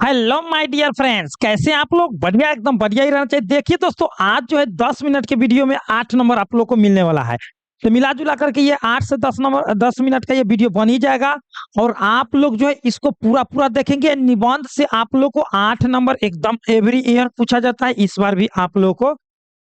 Hello my dear friends, कैसे हैं आप लोग। बढ़िया, एकदम बढ़िया ही रहना चाहिए। देखिए दोस्तों, आज जो है 10 मिनट के वीडियो में 8 नंबर आप लोग को मिलने वाला है। तो मिला जुला करके ये 8 से 10 नंबर 10 मिनट का ये वीडियो बन ही जाएगा। और आप लोग जो है इसको पूरा पूरा देखेंगे। निबंध से आप लोग को 8 नंबर एकदम एवरी ईयर पूछा जाता है। इस बार भी आप लोग को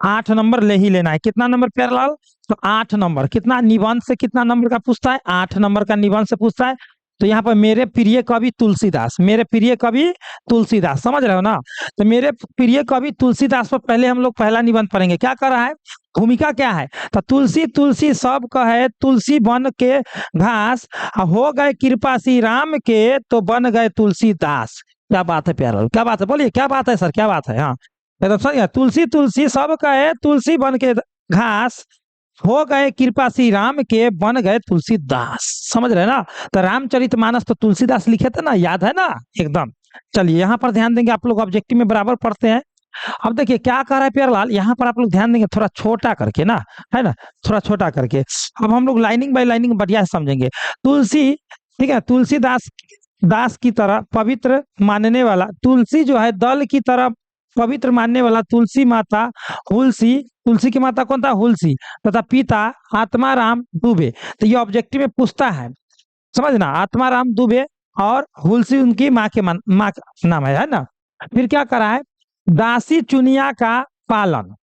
8 नंबर ले ही लेना है। कितना नंबर प्यारलाल? तो 8 नंबर। कितना निबंध से कितना नंबर का पूछता है? 8 नंबर का निबंध से पूछता है। तो यहाँ पर मेरे प्रिय कवि तुलसीदास, मेरे प्रिय कवि तुलसीदास, समझ रहे हो ना। तो मेरे प्रिय कवि तुलसीदास पर पहले हम लोग पहला निबंध पढ़ेंगे। क्या कर रहा है, भूमिका क्या है? तो तुलसी तुलसी सब कहे, तुलसी बन के घास, हो गए कृपा श्री राम के, तो बन गए तुलसीदास। क्या बात है प्यारा, क्या बात है, बोलिए क्या बात है सर, क्या बात है। हाँ, एकदम सही है। तुलसी तुलसी सब कहे, तुलसी बन के घास, हो गए कृपा श्री राम के, बन गए तुलसीदास। समझ रहे ना। तो रामचरितमानस तो तुलसीदास लिखे थे ना, याद है ना एकदम। चलिए यहाँ पर ध्यान देंगे, आप लोग ऑब्जेक्टिव में बराबर पढ़ते हैं। अब देखिए क्या कह रहा है प्यारलाल, यहाँ पर आप लोग ध्यान देंगे थोड़ा छोटा करके ना, है ना, थोड़ा छोटा करके। अब हम लोग लाइनिंग बाय लाइनिंग बढ़िया से समझेंगे। तुलसी, ठीक है, तुलसीदास दास की तरह पवित्र मानने वाला, तुलसी जो है दल की तरह पवित्र मानने वाला तुलसी माता हुलसी, तुलसी की माता कौन था? हुलसी। तथा पिता आत्माराम दुबे। तो ये ऑब्जेक्टिव में पूछता है, समझना, आत्माराम दुबे और हुलसी उनकी माँ के माँ का नाम है ना। फिर क्या करा है? दासी चुनिया का पालन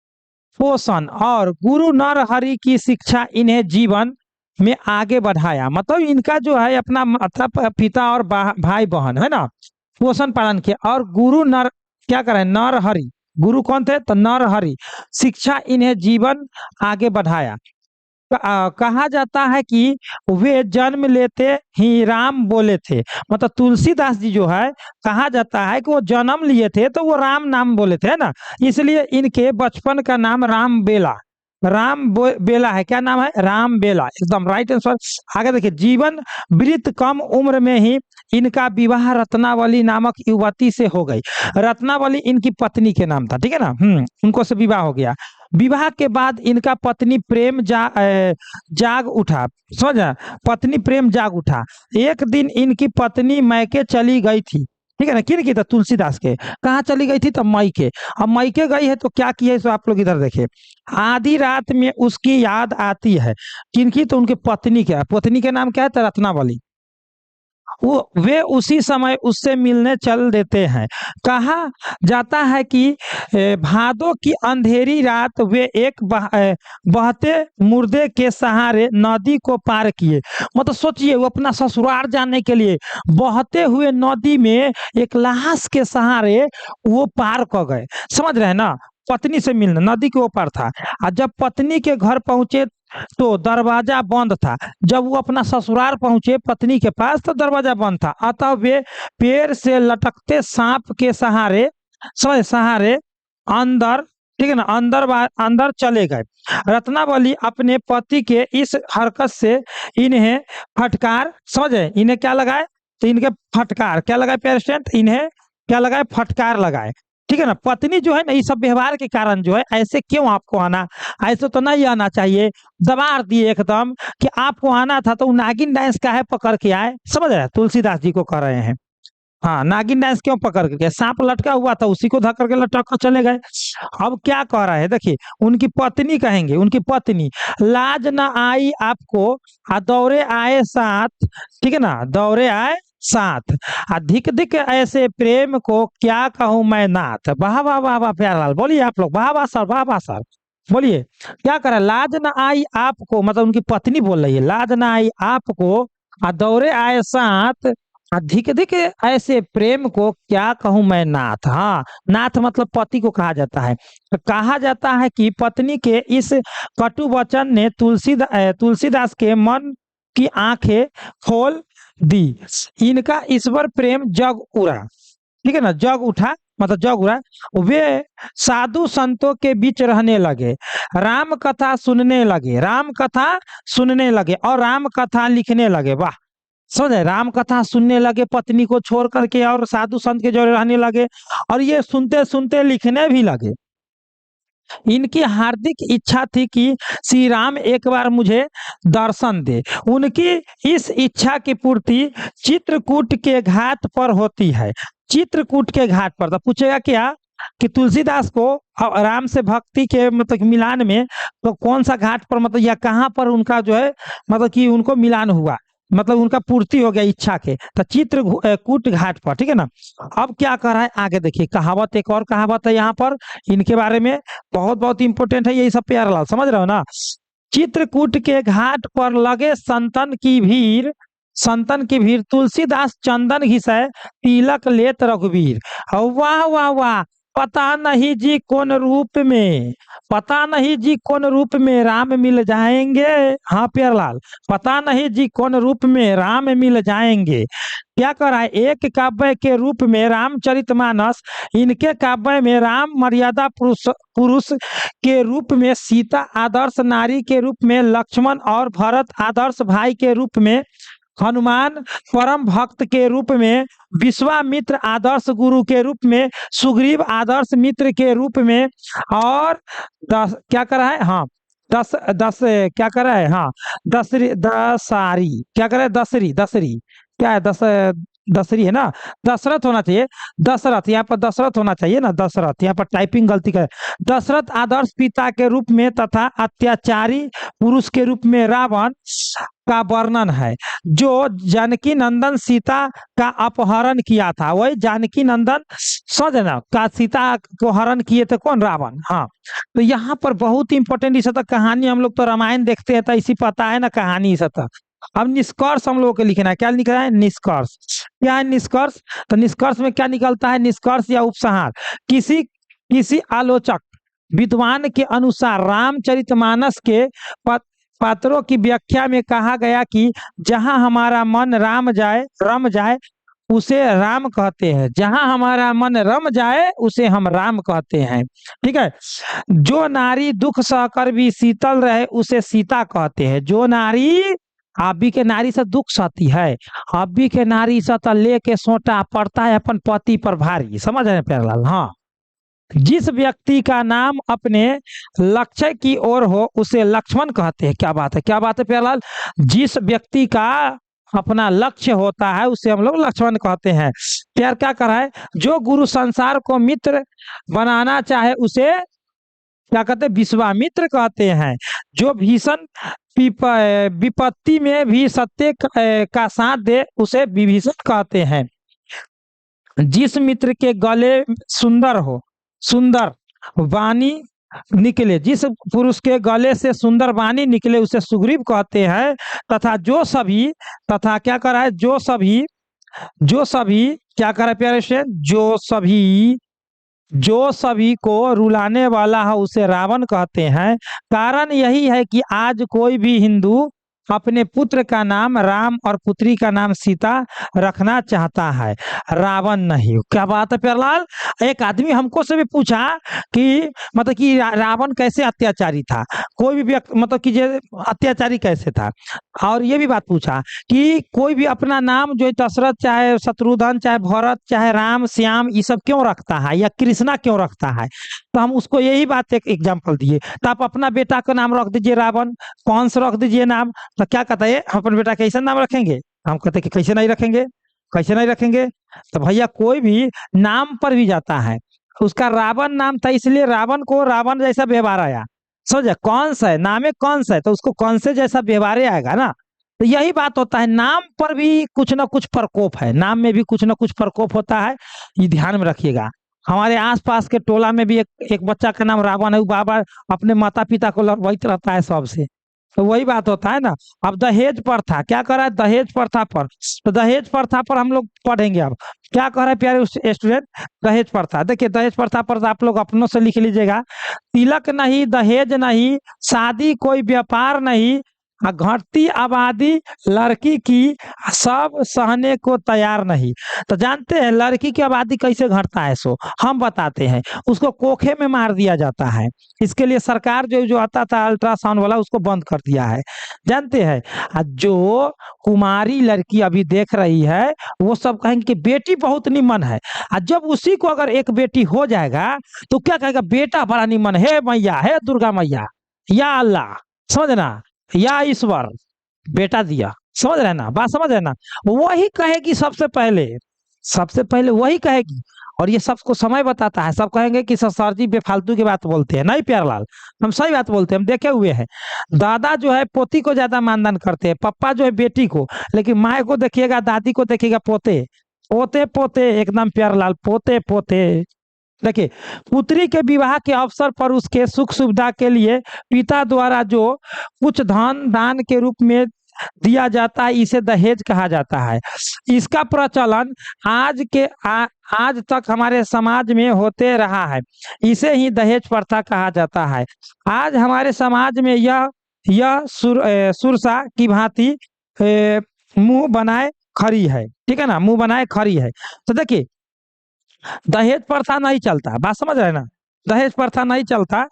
पोषण और गुरु नर हरि की शिक्षा इन्हें जीवन में आगे बढ़ाया। मतलब इनका जो है अपना माता पिता और भाई बहन, है ना, पोषण पालन किया। और गुरु नर क्या करे? नर हरि। गुरु कौन थे? तो नर हरि। शिक्षा इन्हें जीवन आगे बढ़ाया। कहा जाता है कि वे जन्म लेते ही राम बोले थे। मतलब तुलसीदास जी जो है, कहा जाता है कि वो जन्म लिए थे तो वो राम नाम बोले थे, है ना। इसलिए इनके बचपन का नाम राम बेला, बेला है। क्या नाम है? राम बेला, एकदम राइट आंसर। आगे देखिए, जीवन वृत्त कम उम्र में ही इनका विवाह रत्नावली नामक युवती से हो गई। रत्नावली इनकी पत्नी के नाम था, ठीक है ना। उनको से विवाह हो गया। विवाह के बाद इनका पत्नी प्रेम जाग उठा, समझा, पत्नी प्रेम जाग उठा। एक दिन इनकी पत्नी मैके चली गई थी, ठीक है ना। किन की? तो तुलसीदास के। कहाँ चली गई थी? तो मैके। अब मैके गई है तो क्या किया है, सो आप लोग इधर देखिए। आधी रात में उसकी याद आती है। किनकी? तो उनके पत्नी के। पत्नी के नाम क्या है? तो रत्नावली। वो वे उसी समय उससे मिलने चल देते हैं। कहा जाता है कि भादों की अंधेरी रात वे एक बहते मुर्दे के सहारे नदी को पार किए। मतलब सोचिए, वो अपना ससुराल जाने के लिए बहते हुए नदी में एक लाश के सहारे वो पार कर गए। समझ रहे हैं ना। पत्नी से मिलने नदी के ऊपर था। और जब पत्नी के घर पहुंचे तो दरवाजा बंद था। जब वो अपना ससुराल पहुंचे पत्नी के पास तो दरवाजा बंद था। अतः वे पेड़ से लटकते सांप के सहारे सहारे अंदर, ठीक है ना, अंदर चले गए। रत्नावली अपने पति के इस हरकत से इन्हें फटकार, समझे, इन्हें क्या लगाए? तो इनके फटकार क्या लगाए पेरेंट? इन्हें क्या लगाए? फटकार लगाए, ठीक है ना। पत्नी जो है ना, इस सब व्यवहार के कारण जो है, ऐसे क्यों आपको आना, ऐसे तो नहीं आना चाहिए। दबा दिए एकदम कि आपको आना था तो नागिन डांस का है पकड़ के आए। समझ रहे हैं, तुलसीदास जी को कह रहे हैं। हाँ, नागिन डांस क्यों पकड़ के? सांप लटका हुआ था, उसी को धक्कर के लटक कर चले गए। अब क्या कह रहा है, देखिए, उनकी पत्नी कहेंगे, उनकी पत्नी, लाज न आई आपको, दौरे आए साथ, ठीक है ना, दौरे आए साथ, अधिक अधिक ऐसे प्रेम को क्या कहूं मैं नाथ। वाह वाह वाह वाह प्यारलाल, बोलिए आप लोग, वाह वाह सर, वाह वाह सर। बोलिए क्या करा? लाज न आई आपको, मतलब उनकी पत्नी बोल रही है, लाज न आई आपको, दौरे आए साथ, अधिक अधिक ऐसे प्रेम को क्या कहूं मैं नाथ। हाँ, नाथ मतलब पति को कहा जाता है। तो कहा जाता है कि पत्नी के इस कटु वचन ने तुलसीदास के मन की आंखें खोल दी। इनका ईश्वर प्रेम जग उड़ा, ठीक है ना, जग उठा, मतलब जग उड़ा। वे साधु संतों के बीच रहने लगे, राम कथा सुनने लगे, राम कथा सुनने लगे और राम कथा लिखने लगे। वाह, समझे, राम कथा सुनने लगे पत्नी को छोड़ करके, और साधु संत के जोड़े रहने लगे, और ये सुनते सुनते लिखने भी लगे। इनकी हार्दिक इच्छा थी कि श्री राम एक बार मुझे दर्शन दे। उनकी इस इच्छा की पूर्ति चित्रकूट के घाट पर होती है। चित्रकूट के घाट पर तो पूछेगा क्या कि तुलसीदास को राम से भक्ति के मतलब मिलान में तो कौन सा घाट पर मतलब या कहाँ पर उनका जो है मतलब कि उनको मिलान हुआ, मतलब उनका पूर्ति हो गया इच्छा के, तो चित्रकूट घाट पर। ठीक है ना। अब क्या कर रहा है आगे देखिए, कहावत, एक और कहावत है यहाँ पर इनके बारे में, बहुत बहुत इंपॉर्टेंट है, यही सब प्यारेलाल समझ रहे हो ना। चित्रकूट के घाट पर लगे संतन की भीड़ तुलसीदास चंदन घिसै तिलक लेत रघुवीर। वाह वाह वाह। पता नहीं जी कौन रूप में, पता नहीं जी कौन रूप में राम मिल जाएंगे। हाँ प्यारलाल, पता नहीं जी कौन रूप में राम मिल जाएंगे। क्या करा है, एक काव्य के रूप में रामचरितमानस, इनके काव्य में राम मर्यादा पुरुष पुरुष के रूप में, सीता आदर्श नारी के रूप में, लक्ष्मण और भरत आदर्श भाई के रूप में, हनुमान परम भक्त के रूप में, विश्वामित्र आदर्श गुरु के रूप में, सुग्रीव आदर्श मित्र के रूप में, और क्या करा है, हाँ दस दस क्या करा है, हाँ दसारी क्या करा है, दसरी दसरी क्या है, दसरी है ना, दशरथ होना चाहिए, दशरथ यहाँ पर दशरथ होना चाहिए ना, दशरथ यहाँ पर टाइपिंग गलती कर, दशरथ आदर्श पिता के रूप में तथा अत्याचारी पुरुष के रूप में रावण का वर्णन है, जो जानकी नंदन सीता का अपहरण किया था। वही जानकी नंदन समझ ना का सीता को हरण किए थे कौन, रावण। हाँ तो यहाँ पर बहुत इंपॉर्टेंट इस तक कहानी, हम लोग तो रामायण देखते हैं तो इसी पता है ना कहानी इस तक। अब निष्कर्ष हम लोगों को लिखना है, क्या लिखना है, निष्कर्ष। क्या है निष्कर्ष, तो निष्कर्ष में क्या निकलता है, निष्कर्ष या उपसंहार। किसी किसी आलोचक विद्वान के अनुसार रामचरितमानस के पात्रों की व्याख्या में कहा गया कि जहां हमारा मन रम जाए उसे राम कहते हैं, जहां हमारा मन रम जाए उसे हम राम कहते हैं। ठीक है। जो नारी दुख सहकर भी शीतल रहे उसे सीता कहते हैं। जो नारी अभी के नारी से दुख सहती है, अभी के नारी से तो लेके सोटा पड़ता है अपन पति पर भारी, समझ रहे हैं प्यारेलाल। हाँ, जिस व्यक्ति का नाम अपने लक्ष्य की ओर हो उसे लक्ष्मण कहते हैं। क्या बात है, क्या बात है प्यारेलाल। जिस व्यक्ति का अपना लक्ष्य होता है उसे हम लोग लक्ष्मण कहते हैं। प्यार क्या कर रहा है, जो गुरु संसार को मित्र बनाना चाहे उसे क्या कहते हैं, विश्वामित्र कहते हैं। जो भीषण विपत्ति में भी सत्य का साथ दे उसे विभीषण कहते हैं। जिस मित्र के गले सुंदर वाणी निकले, जिस पुरुष के गले से सुंदर वाणी निकले उसे सुग्रीव कहते हैं। तथा क्या कर रहा है, जो सभी क्या कर रहा है प्यारे से, जो सभी को रुलाने वाला है उसे रावण कहते हैं। कारण यही है कि आज कोई भी हिंदू अपने पुत्र का नाम राम और पुत्री का नाम सीता रखना चाहता है, रावण नहीं। क्या बात है प्यारेलाल। एक आदमी हमको से भी पूछा कि मतलब कि रावण कैसे अत्याचारी था, कोई भी व्यक्ति मतलब कि अत्याचारी कैसे था, और ये भी बात पूछा कि कोई भी अपना नाम जो दशरथ चाहे शत्रुघ्न चाहे भरत चाहे राम श्याम ये सब क्यों रखता है या कृष्णा क्यों रखता है। तो हम उसको यही बात एक एग्जाम्पल दिए। तो आप अपना बेटा का नाम रख दीजिए रावण, कौन सा रख दीजिए नाम, तो क्या कहता है हम अपने बेटा कैसे नाम रखेंगे, हम कहते कि कैसे नहीं रखेंगे, कैसे नहीं रखेंगे। तो भैया कोई भी नाम पर भी जाता है, उसका रावण नाम था इसलिए रावण को रावण जैसा व्यवहार आया, समझे, कौन सा है नाम है कौन सा है तो उसको कौन से जैसा व्यवहार आएगा ना। तो यही बात होता है, नाम पर भी कुछ ना कुछ प्रकोप है, नाम में भी कुछ ना कुछ प्रकोप होता है, ये ध्यान में रखिएगा। हमारे आसपास के टोला में भी एक बच्चा का नाम रावण है, वो बाबा अपने माता पिता को लड़वाते रहता है सबसे, तो वही बात होता है ना। अब दहेज प्रथा क्या कर रहा है, दहेज प्रथा पर, तो दहेज प्रथा पर हम लोग पढ़ेंगे। अब क्या कर रहा है प्यारे स्टूडेंट, दहेज प्रथा। देखिए दहेज प्रथा पर आप लोग अपनों से लिख लीजिएगा, तिलक नहीं दहेज नहीं, शादी कोई व्यापार नहीं, घटती आबादी लड़की की सब सहने को तैयार नहीं। तो जानते हैं लड़की की आबादी कैसे घटता है? सो हम बताते हैं। उसको कोखे में मार दिया जाता है। इसके लिए सरकार जो जो आता था अल्ट्रासाउंड वाला उसको बंद कर दिया है, जानते हैं। जो कुमारी लड़की अभी देख रही है वो सब कहेंगे कि बेटी बहुत निमन है। जब उसी को अगर एक बेटी हो जाएगा तो क्या कहेगा? बेटा बड़ा निमन है, मैया है, दुर्गा मैया, या अल्लाह, समझना, या ईश्वर बेटा दिया। समझ रहे ना? बात समझ रहे ना? वही कहेगी सबसे पहले, सबसे पहले वही कहेगी। और ये सबको समय बताता है। सब कहेंगे कि सर जी बेफालतू की बात बोलते हैं। नहीं प्यारलाल, हम सही बात बोलते हैं, हम देखे हुए हैं। दादा जो है पोती को ज्यादा मानदान करते हैं, पप्पा जो है बेटी को, लेकिन माए को देखिएगा, दादी को देखिएगा पोते पोते पोते, एकदम प्यारलाल पोते पोते। देखिए, पुत्री के विवाह के अवसर पर उसके सुख सुविधा के लिए पिता द्वारा जो कुछ धन दान के रूप में दिया जाता है इसे दहेज कहा जाता है। इसका प्रचलन आज तक हमारे समाज में होते रहा है। इसे ही दहेज प्रथा कहा जाता है। आज हमारे समाज में यह सुरसा की भांति मुंह बनाए खड़ी है। ठीक है ना? मुंह बनाए खड़ी है। तो देखिए, दहेज प्रथा नहीं चलता, बात समझ रहे हैं ना? दहेज प्रथा नहीं चलता,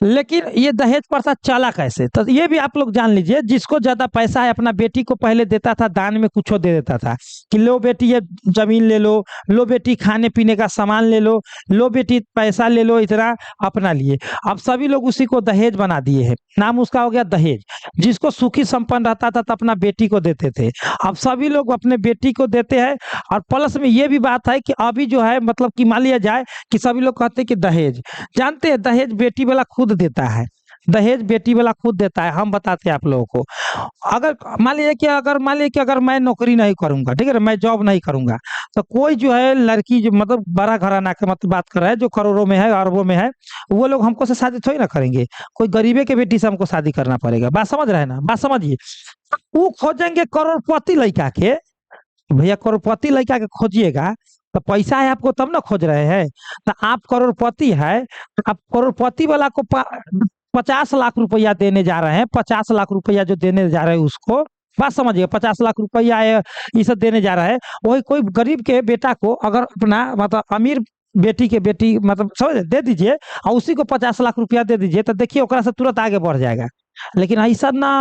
लेकिन ये दहेज प्रथा चला कैसे? तो ये भी आप लोग जान लीजिए। जिसको ज्यादा पैसा है अपना बेटी को पहले देता था, दान में कुछ दे देता था कि लो बेटी ये जमीन ले लो बेटी खाने पीने का सामान लो बेटी पैसा ले लो इतना अपना लिए। अब सभी लोग उसी को दहेज बना दिए हैं, नाम उसका हो गया दहेज। जिसको सुखी संपन्न रहता था तो अपना बेटी को देते थे, अब सभी लोग अपने बेटी को देते हैं। और प्लस में ये भी बात है कि अभी जो है मतलब कि मान लिया जाए कि सभी लोग कहते हैं कि दहेज, जानते हैं दहेज बेटी वाला खुद देता है। दहेज बेटी वाला खुद देता है। हम बताते हैं आप लोगों को। अगर मान लीजिए कि अगर मैं नौकरी नहीं करूंगा, ठीक है ना, मैं जॉब नहीं करूंगा, तो कोई जो है लड़की जो मतलब बड़ा घराना के मतलब बात कर रहा है, जो करोड़ों में है, अरबों में है, वो लोग हमको से शादी थोड़ी ना करेंगे। कोई गरीबे के बेटी से हमको शादी करना पड़ेगा। बात समझ रहे हैं ना? बात समझिए। वो खोजेंगे करोड़पति लड़का के। भैया करोड़पति लड़का के खोजिएगा तो पैसा है आपको तब ना खोज रहे हैं। तो आप करोड़पति है, आप करोड़पति वाला को 50 लाख रुपया देने जा रहे हैं। 50 लाख रुपया जो देने जा रहे हैं उसको, बात समझिए, 50 लाख रुपया ये सब देने जा रहा है। वही कोई गरीब के बेटा को अगर अपना मतलब अमीर बेटी के बेटी मतलब समझ दे दीजिए और उसी को 50 लाख रुपया दे दीजिए, तो देखिए ओकरा से तुरंत आगे बढ़ जाएगा। लेकिन ऐसा ना,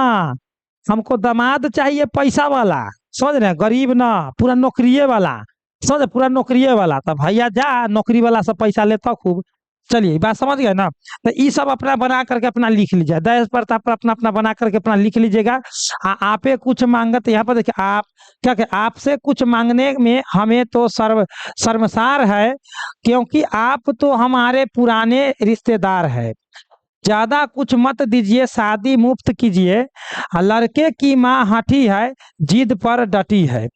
हमको दामाद चाहिए पैसा वाला, समझ रहे हैं? गरीब ना, पूरा नौकरिये वाला, समझ, पूरा नौकरिये वाला। तब भैया जा नौकरी वाला से पैसा लेता खूब। चलिए बात समझ गए ना? तो ये सब अपना बना करके अपना लिख लीजिए। दहेज प्रथा पर अपना अपना बना करके अपना लिख लीजिएगा। आपे कुछ मांगत, यहाँ पर देखिए, आप क्या कहे, आपसे कुछ मांगने में हमें तो शर्मसार है, क्योंकि आप तो हमारे पुराने रिश्तेदार है। ज्यादा कुछ मत दीजिए, शादी मुफ्त कीजिए। लड़के की माँ हठी है, जिद पर डटी है।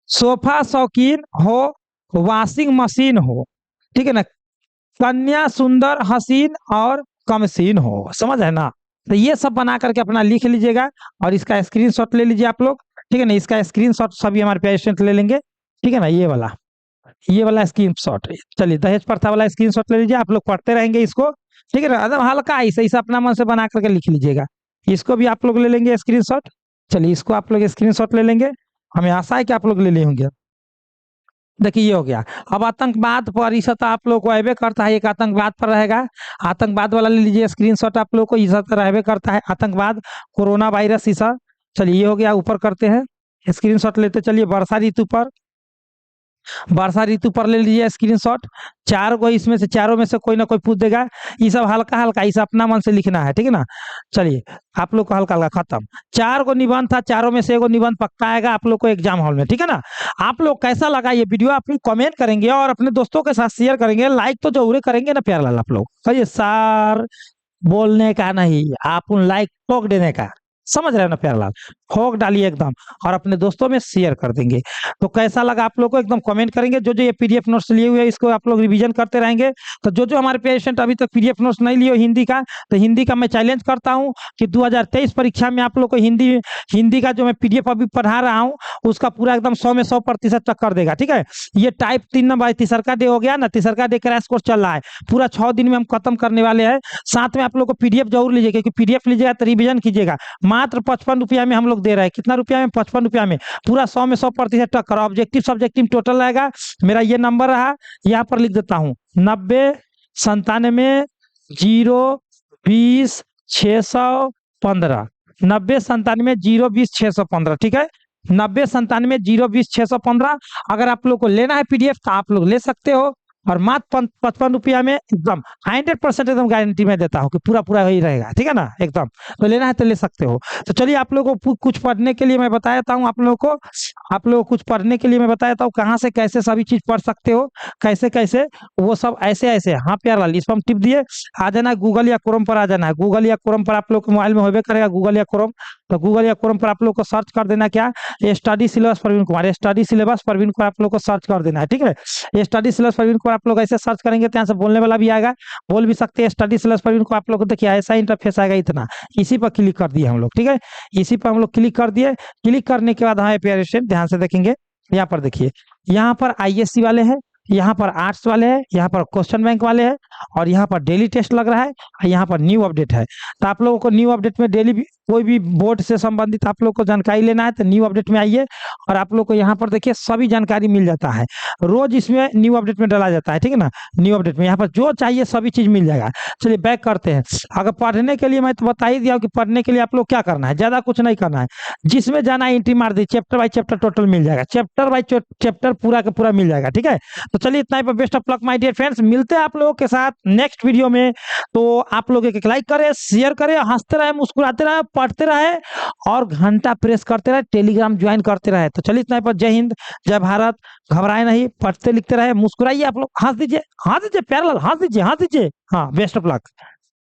सोफा शौकीन हो, वॉशिंग मशीन हो, ठीक है ना, कन्या सुंदर हसीन और कमसीन हो। समझ है ना? तो ये सब बना करके अपना लिख लीजिएगा और इसका स्क्रीनशॉट ले लीजिए आप लोग। ठीक है ना? इसका स्क्रीनशॉट सभी हमारे पेशेंट ले लेंगे। ठीक है ना? ये वाला स्क्रीनशॉट। चलिए दहेज प्रथा वाला स्क्रीनशॉट ले लीजिए। आप लोग पढ़ते रहेंगे इसको। ठीक है ना? एकदम हल्का ऐसे इसे अपना मन से बना करके लिख लीजिएगा। इसको भी आप लोग ले लेंगे स्क्रीनशॉट। चलिए इसको आप लोग स्क्रीनशॉट ले लेंगे। हमें आशा है कि आप लोग ले लिए होंगे। देखिए ये हो गया। अब आतंकवाद पर इस तो आप लोग को अबे करता है, एक आतंकवाद पर रहेगा। आतंकवाद वाला ले लीजिए स्क्रीनशॉट आप लोग को। इस तो रहबे करता है आतंकवाद, कोरोना वायरस ईसा। चलिए ये हो गया। ऊपर करते हैं स्क्रीनशॉट लेते चलिए। वर्षा ऋतु पर ले लीजिए स्क्रीनशॉट। चार को इसमें से, चारों में से कोई ना कोई पूछ देगा। ये सब हल्का हल्का, इसे अपना मन से लिखना है। ठीक है ना? चलिए आप लोग को हल्का हल्का खत्म। 4 को निबंध था, चारों में से एगो निबंध पक्का आएगा आप लोग को एग्जाम हॉल में। ठीक है ना? आप लोग कैसा लगा ये वीडियो आप लोग कमेंट करेंगे और अपने दोस्तों के साथ शेयर करेंगे। लाइक तो जरूर करेंगे ना प्यार लाल आप लोग। कहिए सर बोलने का नहीं, आप उन लाइक ठोक देने का। समझ रहे हो ना प्यार लाल? ठोक डालिए एकदम और अपने दोस्तों में शेयर कर देंगे। तो कैसा लगा आप लोग को एकदम कमेंट करेंगे। जो जो ये पीडीएफ नोट्स लिए हुए हैं इसको आप लोग रिवीजन करते रहेंगे। तो जो जो हमारे पेशेंट अभी तक पीडीएफ नोट्स नहीं लिए हो हिंदी का, तो हिंदी का मैं चैलेंज करता हूँ कि 2023 परीक्षा में आप लोग को हिंदी हिंदी का जो मैं पीडीएफ अभी पढ़ा रहा हूँ उसका पूरा एकदम 100 में 100% टक्कर देगा। ठीक है, ये टाइप 3 नंबर तीसरा डे हो गया ना, तीसरा डे क्रैश कोर्स चल रहा है, पूरा 6 दिन में हम खत्म करने वाले हैं। साथ में आप लोग को पीडीएफ जरूर लीजिएगा, क्योंकि पीडीएफ लीजिएगा तो रिवीजन कीजिएगा। मात्र 55 रुपया में हम लोग दे रहे हैं। कितना रुपया में? 55 रुपया में पूरा 100 में 100% टक्कर। ऑब्जेक्टिव सब्जेक्टिव टोटल रहेगा। मेरा ये नंबर रहा, यहाँ पर लिख देता हूँ 90 97 0 20 615। 90 97 0 20 615। ठीक है, 90 97 0 20 615। अगर आप लोग को लेना है पीडीएफ तो आप लोग ले सकते हो, और मात्र 55 रुपया में एकदम 100% एकदम गारंटी में देता हूँ कि पूरा पूरा वही रहेगा। ठीक है ना, एकदम। तो लेना है तो ले सकते हो। तो चलिए आप लोगों को कुछ पढ़ने के लिए मैं बता देता हूँ। आप लोगों को कुछ पढ़ने के लिए मैं बता देता हूँ कहाँ से कैसे सभी चीज पढ़ सकते हो, कैसे कैसे वो सब ऐसे ऐसे। हाँ प्यार लाल, इस पर हम टिप दिए, आ जाना है गूगल या क्रोम पर, आ जाना है गूगल या क्रोम पर। आप लोग के मोबाइल में होबे करेगा गूगल या क्रोम। तो गूगल या क्रोम पर आप लोग को सर्च कर देना क्या, study syllabus Praveen Kumar, study syllabus Praveen Kumar आप लोग को सर्च कर देना है। ठीक है, स्टडी सिलेबस प्रवीण कुमार आप लोग ऐसे सर्च करेंगे तो यहाँ से बोलने वाला भी आएगा, बोल भी सकते हैं स्टडी सिलेबस प्रवीण को। आप लोग को देखिए ऐसा इंटरफेस आएगा इतना, इसी पर क्लिक कर दिए हम लोग। ठीक है, इसी पर हम लोग क्लिक कर दिए। क्लिक करने के बाद हाँ प्यारे स्टूडेंट ध्यान से देखेंगे, यहाँ पर देखिए, यहाँ पर आईएससी वाले हैं, यहाँ पर आर्ट्स वाले हैं, यहाँ पर क्वेश्चन बैंक वाले हैं, और यहाँ पर डेली टेस्ट लग रहा है, और यहाँ पर न्यू अपडेट है। तो आप लोगों को न्यू अपडेट में डेली कोई भी बोर्ड से संबंधित आप लोग को जानकारी लेना है तो न्यू अपडेट में आइए, और आप लोग को यहाँ पर देखिए सभी जानकारी मिल जाता है। रोज इसमें न्यू अपडेट में डाला जाता है। ठीक है ना, न्यू अपडेट में यहाँ पर जो चाहिए सभी चीज मिल जाएगा। चलिए बैक करते हैं। अगर पढ़ने के लिए मैं तो बता ही दिया कि पढ़ने के लिए आप लोग क्या करना है, ज्यादा कुछ नहीं करना है। जिसमें जाना है एंट्री मार दी, चैप्टर बाय चैप्टर टोटल मिल जाएगा, चैप्टर बाय चैप्टर पूरा का पूरा मिल जाएगा। ठीक है, तो चलिए इतना ही पर। Best of luck my dear friends, मिलते हैं आप लोगों के साथ नेक्स्ट वीडियो में। तो आप लोग एक लाइक करें, शेयर करें, हंसते रहे, मुस्कुराते रहे, पढ़ते रहे, और घंटा प्रेस करते रहे, टेलीग्राम ज्वाइन करते रहे। तो चलिए इतना ही पर। जय हिंद, जय भारत। घबराए नहीं, पढ़ते लिखते रहे, मुस्कुराइए। आप लोग हंस दीजिए, हंस दीजिए प्यारे लाल, हंस दीजिए, हंस दीजिए। हाँ, बेस्ट ऑफ लक।